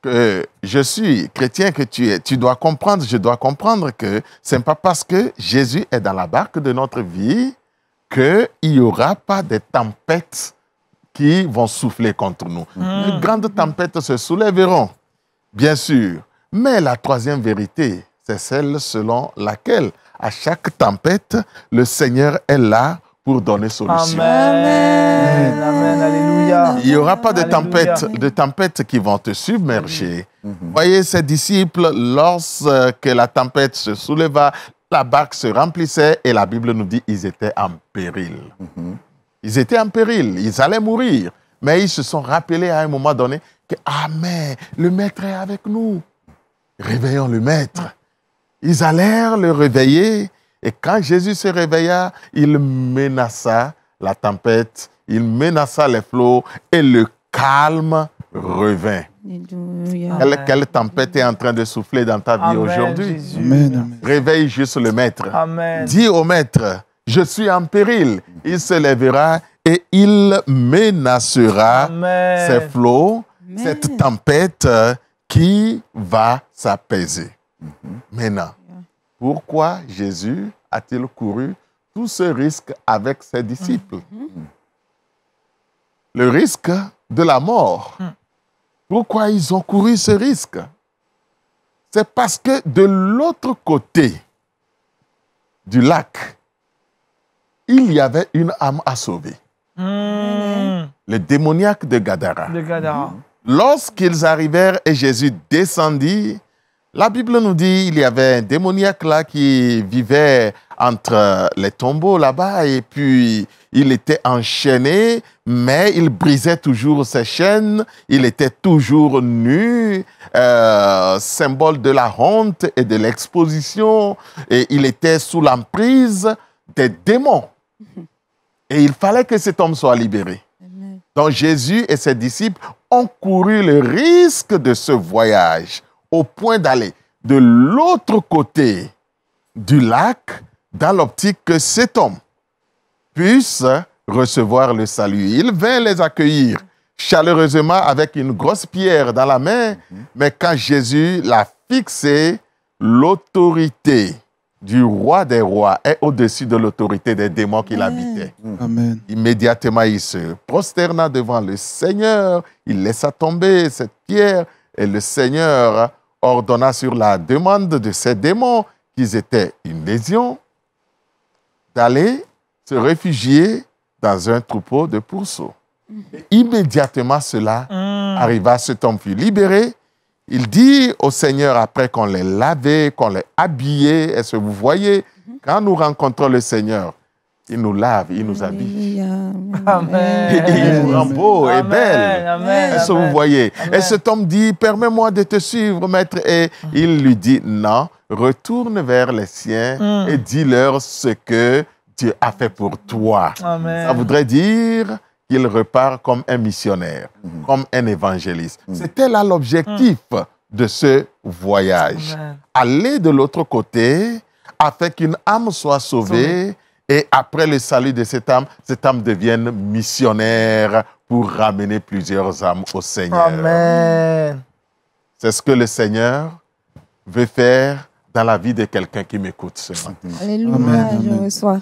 que je suis chrétien que tu es, tu dois comprendre, je dois comprendre que ce n'est pas parce que Jésus est dans la barque de notre vie qu'il n'y aura pas de tempêtes qui vont souffler contre nous. De grandes tempêtes se soulèveront, bien sûr. Mais la troisième vérité, c'est celle selon laquelle, à chaque tempête, le Seigneur est là pour donner solution. Amen. Amen. Alléluia. Il n'y aura pas de tempêtes qui vont te submerger. Voyez, ces disciples, lorsque la tempête se souleva, la barque se remplissait et la Bible nous dit qu'ils étaient en péril. Ils étaient en péril, ils allaient mourir. Mais ils se sont rappelés à un moment donné que « Amen, le Maître est avec nous. Réveillons le Maître. » Ils allèrent le réveiller. Et quand Jésus se réveilla, il menaça la tempête, il menaça les flots et le calme revint. Quelle tempête est en train de souffler dans ta vie aujourd'hui? Réveille juste le Maître. Amen. Dis au Maître, je suis en péril. Il se lèvera et il menacera ces flots, cette tempête qui va s'apaiser. Maintenant, pourquoi Jésus a-t-il couru tout ce risque avec ses disciples? Le risque de la mort. Pourquoi ils ont couru ce risque? C'est parce que de l'autre côté du lac, il y avait une âme à sauver. Le démoniaque de Gadara. Lorsqu'ils arrivèrent et Jésus descendit, la Bible nous dit qu'il y avait un démoniaque là qui vivait entre les tombeaux là-bas et puis il était enchaîné, mais il brisait toujours ses chaînes, il était toujours nu, symbole de la honte et de l'exposition, et il était sous l'emprise des démons. Et il fallait que cet homme soit libéré. Donc Jésus et ses disciples ont couru le risque de ce voyage au point d'aller de l'autre côté du lac dans l'optique que cet homme puisse recevoir le salut. Il vint les accueillir chaleureusement avec une grosse pierre dans la main, mais quand Jésus l'a fixé, l'autorité du roi des rois est au-dessus de l'autorité des démons qui l'habitaient. Amen. Immédiatement, il se prosterna devant le Seigneur, il laissa tomber cette pierre et le Seigneur ordonna sur la demande de ces démons, qui étaient une légion, d'aller se réfugier dans un troupeau de pourceaux. Immédiatement, cela arriva, cet homme fut libéré. Il dit au Seigneur, après qu'on les lavait, qu'on les habillait, est-ce que vous voyez, quand nous rencontrons le Seigneur, il nous lave, il nous habille. Amen. Il nous rend beau et belle. Amen. Est-ce que vous voyez? Et cet homme dit, permets-moi de te suivre, maître. Et il lui dit, non, retourne vers les siens et dis-leur ce que Dieu a fait pour toi. Amen. Ça voudrait dire qu'il repart comme un missionnaire, comme un évangéliste. C'était là l'objectif de ce voyage. Amen. Aller de l'autre côté afin qu'une âme soit sauvée et après le salut de cette âme devienne missionnaire pour ramener plusieurs âmes au Seigneur. Amen. C'est ce que le Seigneur veut faire dans la vie de quelqu'un qui m'écoute ce matin. Alléluia, Amen, je amen. reçois.